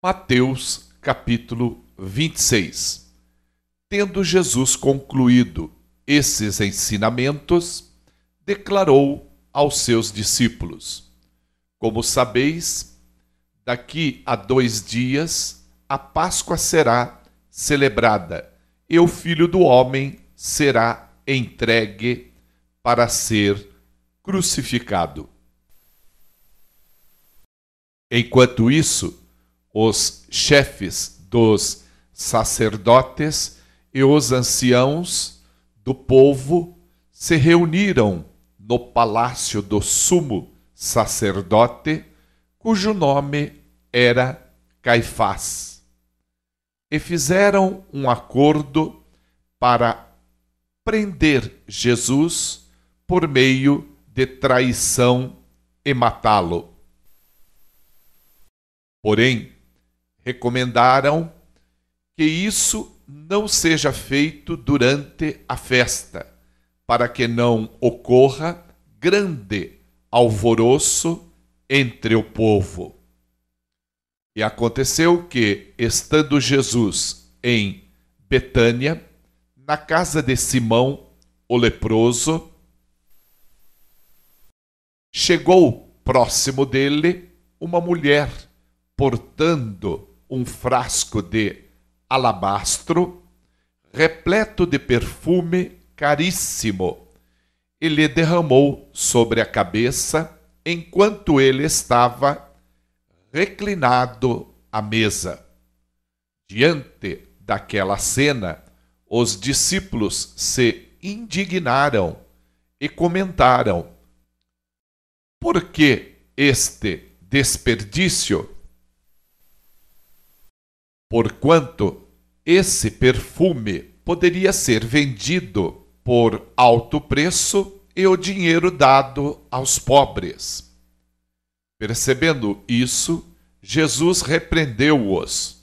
Mateus, capítulo 26. Tendo Jesus concluído esses ensinamentos, declarou aos seus discípulos: Como sabeis, daqui a 2 dias a Páscoa será celebrada e o Filho do Homem será entregue para ser crucificado. Enquanto isso, os chefes dos sacerdotes e os anciãos do povo se reuniram no palácio do sumo sacerdote, cujo nome era Caifás, e fizeram um acordo para prender Jesus por meio de traição e matá-lo. Porém, recomendaram que isso não seja feito durante a festa, para que não ocorra grande alvoroço entre o povo. E aconteceu que, estando Jesus em Betânia, na casa de Simão, o leproso, chegou próximo dele uma mulher portando um frasco de alabastro, repleto de perfume caríssimo, e lhe derramou sobre a cabeça enquanto ele estava reclinado à mesa. Diante daquela cena, os discípulos se indignaram e comentaram: por que este desperdício? Porquanto esse perfume poderia ser vendido por alto preço e o dinheiro dado aos pobres. Percebendo isso, Jesus repreendeu-os: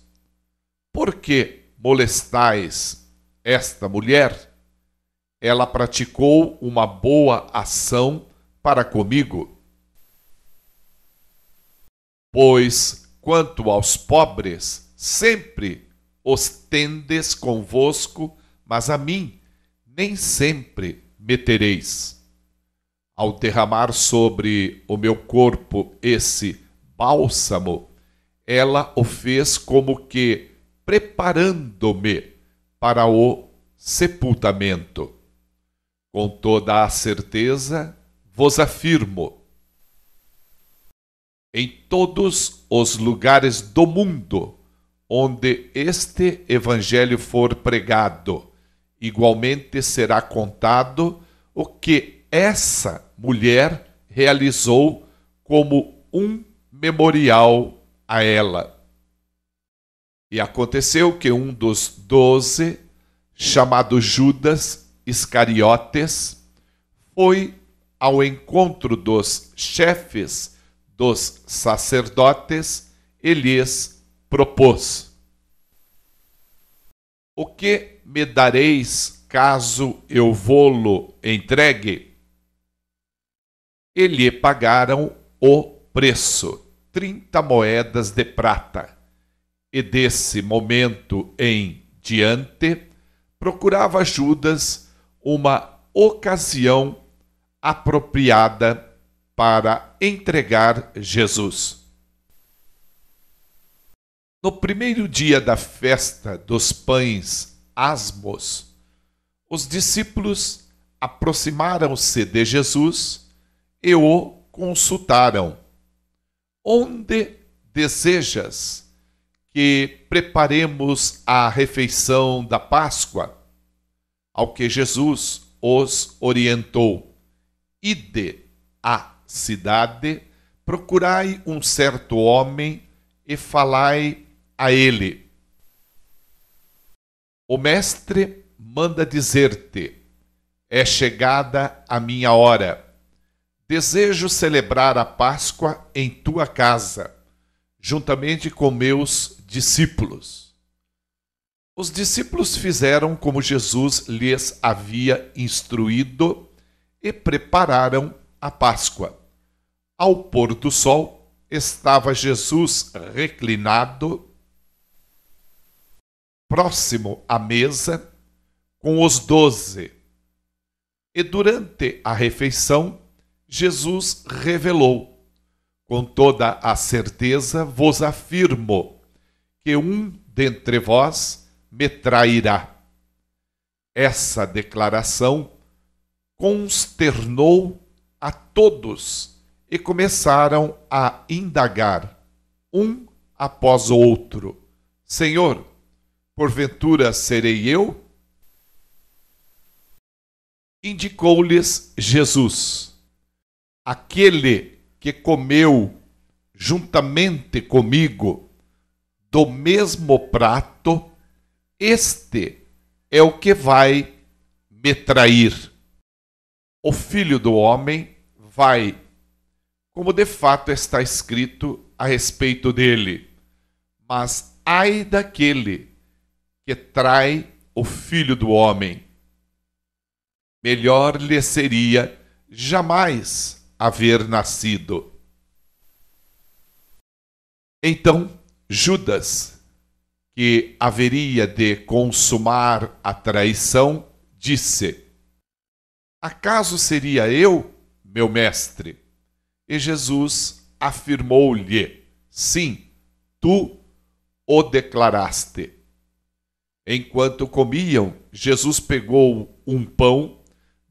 por que molestais esta mulher? Ela praticou uma boa ação para comigo. Pois, quanto aos pobres, sempre os tendes convosco, mas a mim nem sempre me tereis. Ao derramar sobre o meu corpo esse bálsamo, ela o fez como que preparando-me para o sepultamento. Com toda a certeza vos afirmo: em todos os lugares do mundo onde este evangelho for pregado, igualmente será contado o que essa mulher realizou como um memorial a ela. E aconteceu que um dos 12, chamado Judas Iscariotes, foi ao encontro dos chefes dos sacerdotes e lhes propôs: o que me dareis caso eu vô-lo entregue? E lhe pagaram o preço, 30 moedas de prata. E desse momento em diante, procurava Judas uma ocasião apropriada para entregar Jesus. No primeiro dia da festa dos pães asmos, os discípulos aproximaram-se de Jesus e o consultaram: onde desejas que preparemos a refeição da Páscoa? Ao que Jesus os orientou: ide à cidade, procurai um certo homem e falai a ele: o mestre manda dizer-te: é chegada a minha hora. Desejo celebrar a Páscoa em tua casa, juntamente com meus discípulos. Os discípulos fizeram como Jesus lhes havia instruído e prepararam a Páscoa. Ao pôr do sol, estava Jesus reclinado, próximo à mesa, com os 12. E durante a refeição, Jesus revelou: com toda a certeza vos afirmo que um dentre vós me trairá. Essa declaração consternou a todos e começaram a indagar, um após o outro: Senhor, porventura serei eu? Indicou-lhes Jesus: aquele que comeu juntamente comigo do mesmo prato, este é o que vai me trair. O Filho do Homem vai, como de fato está escrito a respeito dele. Mas ai daquele que trai o Filho do Homem. Melhor lhe seria jamais haver nascido. Então Judas, que haveria de consumar a traição, disse: acaso seria eu, meu mestre? E Jesus afirmou-lhe: sim, tu o declaraste. Enquanto comiam, Jesus pegou um pão,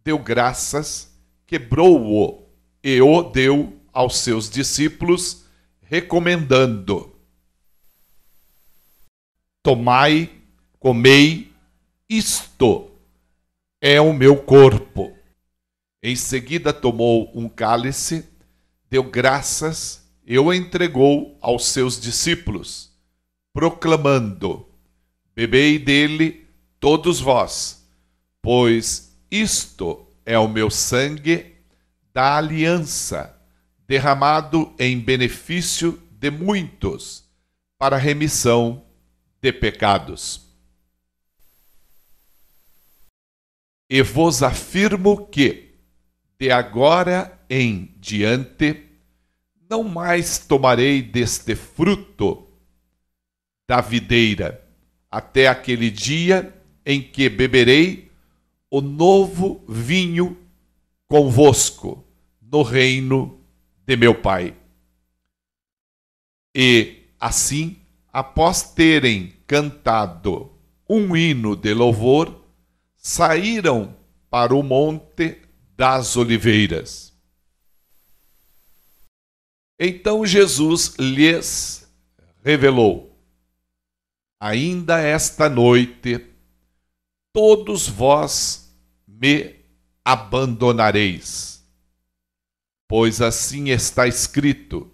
deu graças, quebrou-o e o deu aos seus discípulos, recomendando: tomai, comei, isto é o meu corpo. Em seguida tomou um cálice, deu graças e o entregou aos seus discípulos, proclamando: bebei dele todos vós, pois isto é o meu sangue da aliança, derramado em benefício de muitos, para remissão de pecados. E vos afirmo que, de agora em diante, não mais tomarei deste fruto da videira, até aquele dia em que beberei o novo vinho convosco no reino de meu Pai. E, assim, após terem cantado um hino de louvor, saíram para o Monte das Oliveiras. Então Jesus lhes revelou: ainda esta noite todos vós me abandonareis. Pois assim está escrito: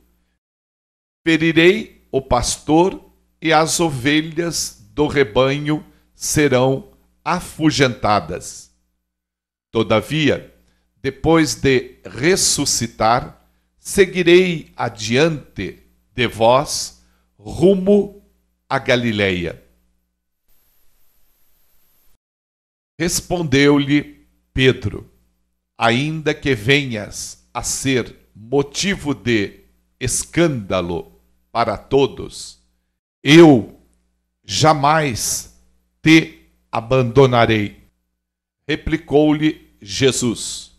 ferirei o pastor e as ovelhas do rebanho serão afugentadas. Todavia, depois de ressuscitar, seguirei adiante de vós rumo a Galileia. Respondeu-lhe Pedro: ainda que venhas a ser motivo de escândalo para todos, eu jamais te abandonarei. Replicou-lhe Jesus: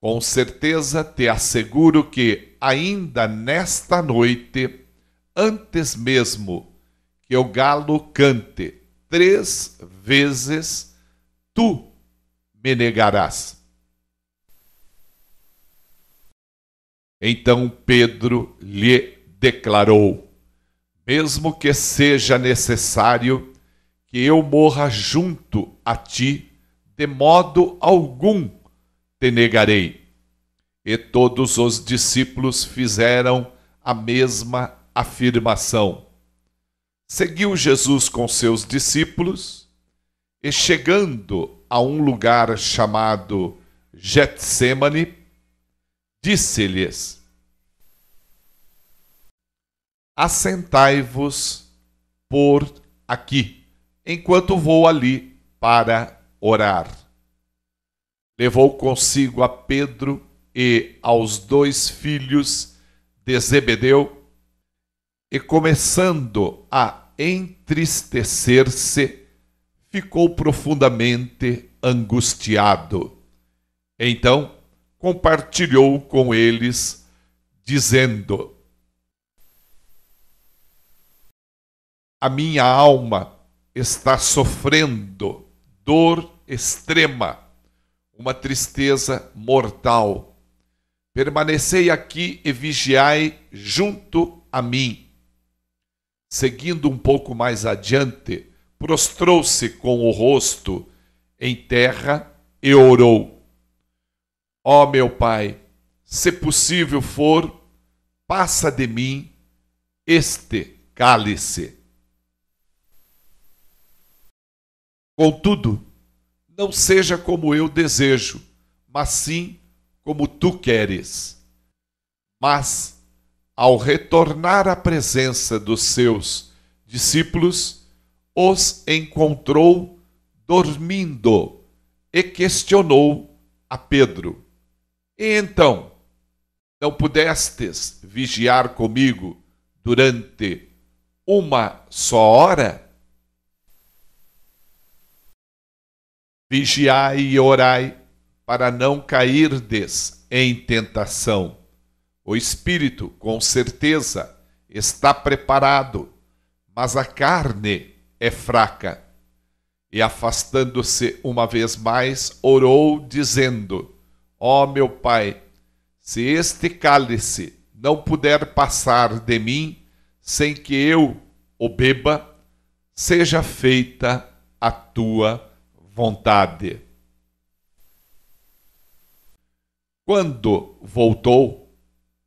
com certeza te asseguro que ainda nesta noite, antes mesmo que o galo cante 3 vezes, tu me negarás. Então Pedro lhe declarou: mesmo que seja necessário que eu morra junto a ti, de modo algum te negarei. E todos os discípulos fizeram a mesma afirmação. Seguiu Jesus com seus discípulos e, chegando a um lugar chamado Getsêmani, disse-lhes: assentai-vos por aqui, enquanto vou ali para orar. levou consigo a Pedro e aos 2 filhos de Zebedeu, e começando a entristecer-se, ficou profundamente angustiado. Então compartilhou com eles, dizendo: a minha alma está sofrendo dor extrema, uma tristeza mortal. Permanecei aqui e vigiai junto a mim. Seguindo um pouco mais adiante, prostrou-se com o rosto em terra e orou: ó meu Pai, se possível for, passa de mim este cálice. Contudo, não seja como eu desejo, mas sim como tu queres. Mas, ao retornar à presença dos seus discípulos, os encontrou dormindo e questionou a Pedro: e então, não pudestes vigiar comigo durante uma só hora? Vigiai e orai, para não cairdes em tentação. O espírito, com certeza, está preparado, mas a carne é fraca. E afastando-se uma vez mais, orou, dizendo: ó meu Pai, se este cálice não puder passar de mim sem que eu o beba, seja feita a tua vontade. Quando voltou,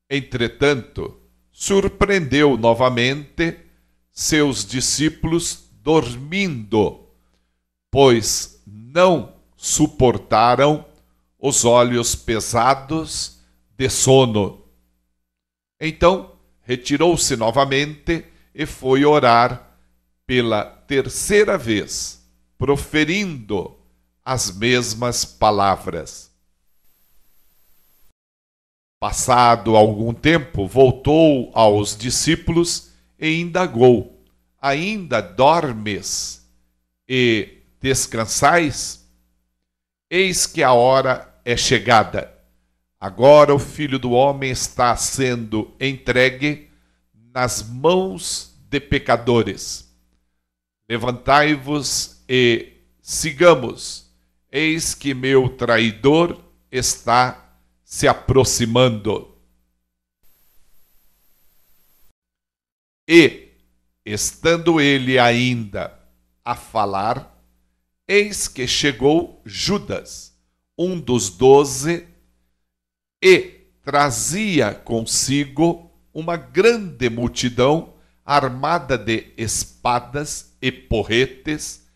entretanto, surpreendeu novamente seus discípulos dormindo, pois não suportaram os olhos pesados de sono. Então, retirou-se novamente e foi orar pela 3ª vez, proferindo as mesmas palavras. Passado algum tempo, voltou aos discípulos e indagou: ainda dormes e descansais? Eis que a hora é chegada. Agora o Filho do Homem está sendo entregue nas mãos de pecadores. Levantai-vos e sigamos. Eis que meu traidor está se aproximando. E, estando ele ainda a falar, eis que chegou Judas, um dos 12, e trazia consigo uma grande multidão armada de espadas e porretes,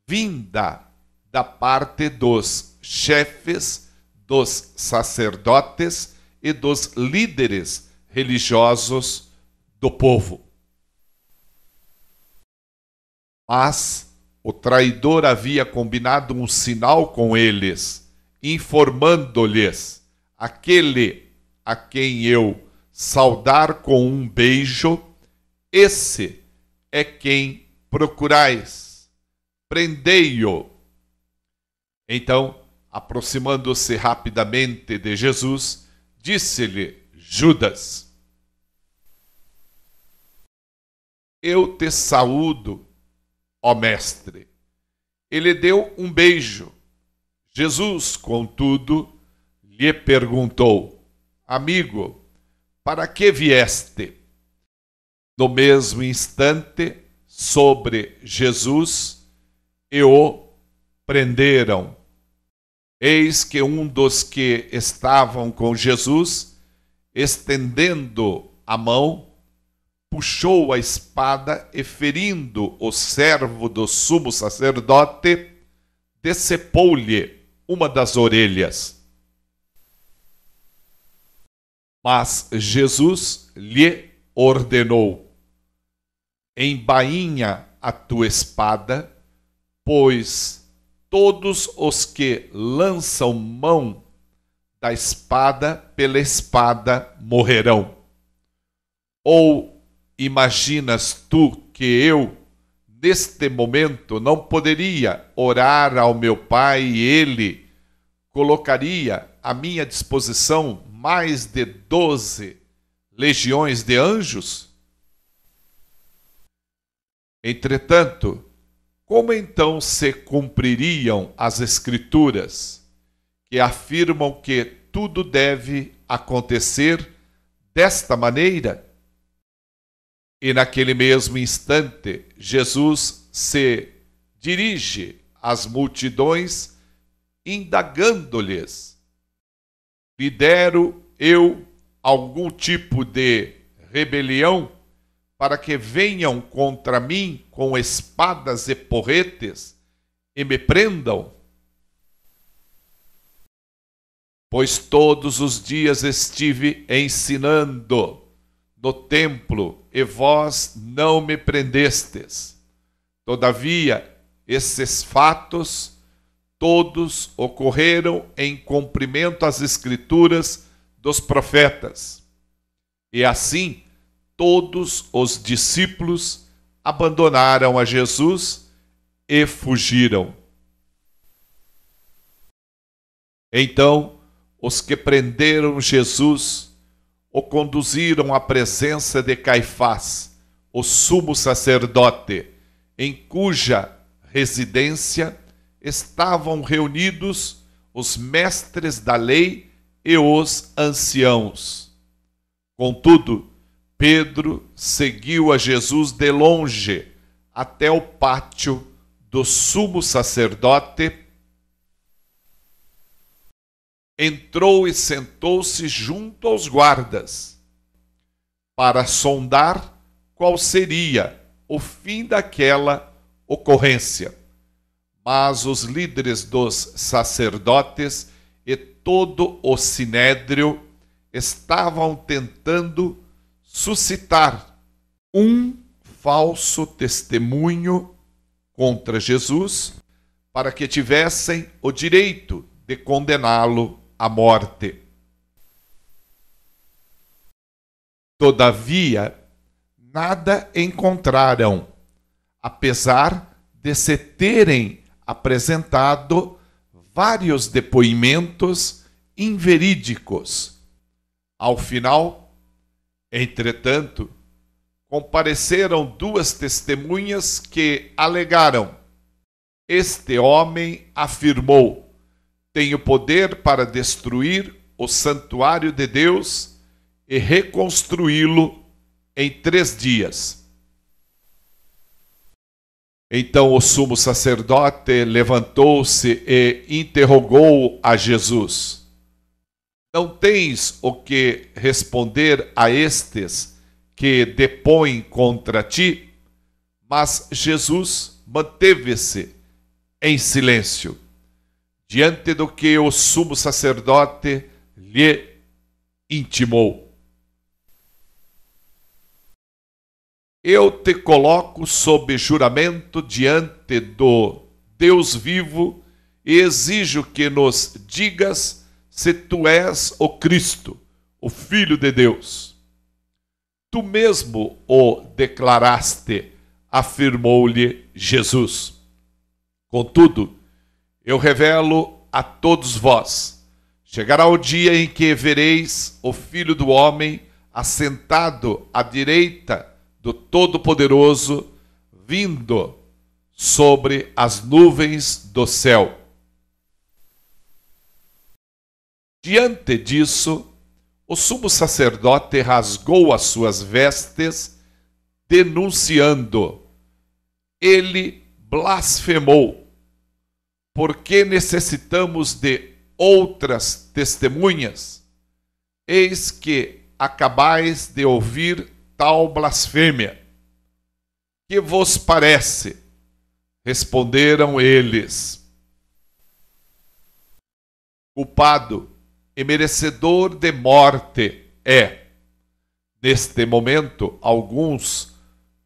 vinda da parte dos chefes dos sacerdotes e dos líderes religiosos do povo. Mas o traidor havia combinado um sinal com eles, informando-lhes: aquele a quem eu saudar com um beijo, esse é quem procurais. Prendei-o. Então, aproximando-se rapidamente de Jesus, disse-lhe Judas: eu te saúdo, ó mestre. Ele deu um beijo. Jesus, contudo, lhe perguntou: amigo, para que vieste? No mesmo instante, sobre Jesus, e o prenderam. Eis que um dos que estavam com Jesus, estendendo a mão, puxou a espada e, ferindo o servo do sumo sacerdote, decepou-lhe uma das orelhas. Mas Jesus lhe ordenou: embainha a tua espada, pois todos os que lançam mão da espada pela espada morrerão. Ou imaginas tu que eu, neste momento, não poderia orar ao meu Pai e Ele colocaria à minha disposição mais de 12 legiões de anjos? Entretanto, como então se cumpririam as Escrituras, que afirmam que tudo deve acontecer desta maneira? E naquele mesmo instante, Jesus se dirige às multidões, indagando-lhes: lidero eu algum tipo de rebelião para que venham contra mim com espadas e porretes e me prendam? Pois todos os dias estive ensinando no templo, e vós não me prendestes. Todavia, esses fatos todos ocorreram em cumprimento às Escrituras dos profetas. E assim, todos os discípulos abandonaram a Jesus e fugiram. Então, os que prenderam Jesus o conduziram à presença de Caifás, o sumo sacerdote, em cuja residência estavam reunidos os mestres da lei e os anciãos. Contudo, Pedro seguiu a Jesus de longe até o pátio do sumo sacerdote, entrou e sentou-se junto aos guardas, para sondar qual seria o fim daquela ocorrência. Mas os líderes dos sacerdotes e todo o sinédrio estavam tentando suscitar um falso testemunho contra Jesus, para que tivessem o direito de condená-lo à morte. Todavia, nada encontraram, apesar de se terem apresentado vários depoimentos inverídicos. Ao final, entretanto, compareceram duas testemunhas que alegaram: este homem afirmou: tenho poder para destruir o santuário de Deus e reconstruí-lo em 3 dias. Então o sumo sacerdote levantou-se e interrogou a Jesus: não tens o que responder a estes que depõem contra ti? Mas Jesus manteve-se em silêncio, diante do que o sumo sacerdote lhe intimou. Eu te coloco sob juramento diante do Deus vivo e exijo que nos digas se tu és o Cristo, o Filho de Deus. Tu mesmo o declaraste, afirmou-lhe Jesus. Contudo, eu revelo a todos vós: chegará o dia em que vereis o Filho do Homem assentado à direita do Todo-Poderoso, vindo sobre as nuvens do céu. Diante disso, o sumo sacerdote rasgou as suas vestes, denunciando: ele blasfemou. Por que necessitamos de outras testemunhas? Eis que acabais de ouvir tal blasfêmia. Que vos parece? Responderam eles: culpado e merecedor de morte é. Neste momento, alguns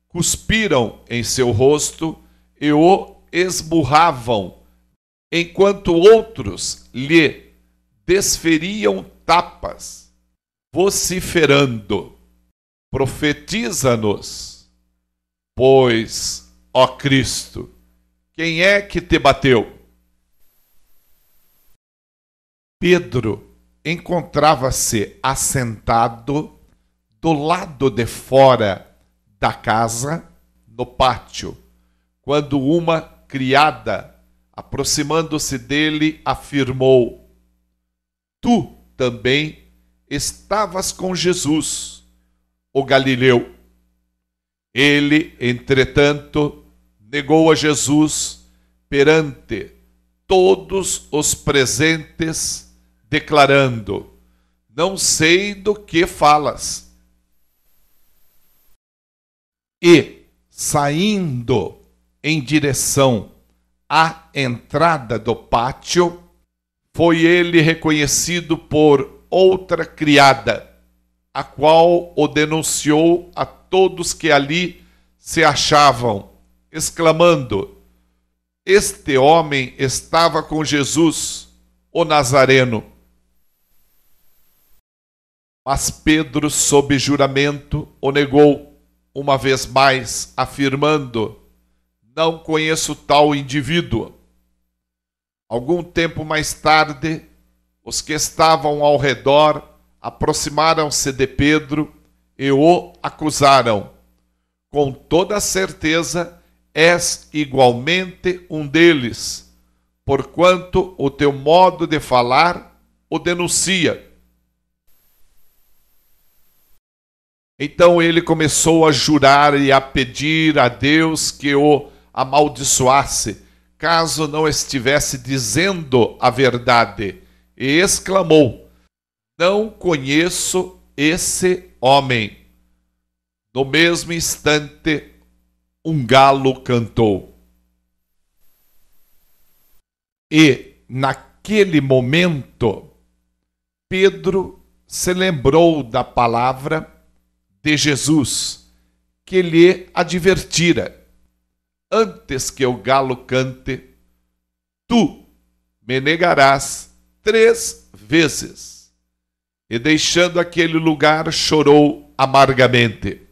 cuspiram em seu rosto e o esmurravam enquanto outros lhe desferiam tapas, vociferando: profetiza-nos, pois, ó Cristo, quem é que te bateu? Pedro encontrava-se assentado do lado de fora da casa, no pátio, quando uma criada, aproximando-se dele, afirmou: tu também estavas com Jesus, o Galileu. Ele, entretanto, negou a Jesus perante todos os presentes, declarando: não sei do que falas. E, saindo em direção à entrada do pátio, foi ele reconhecido por outra criada, a qual o denunciou a todos que ali se achavam, exclamando: este homem estava com Jesus, o Nazareno. Mas Pedro, sob juramento, o negou uma vez mais, afirmando: não conheço tal indivíduo. Algum tempo mais tarde, os que estavam ao redor aproximaram-se de Pedro e o acusaram: com toda certeza és igualmente um deles, porquanto o teu modo de falar o denuncia. Então ele começou a jurar e a pedir a Deus que o amaldiçoasse, caso não estivesse dizendo a verdade, e exclamou: não conheço esse homem. No mesmo instante, um galo cantou. E, naquele momento, Pedro se lembrou da palavra de Jesus, que lhe advertira: antes que o galo cante, tu me negarás 3 vezes. E deixando aquele lugar, chorou amargamente.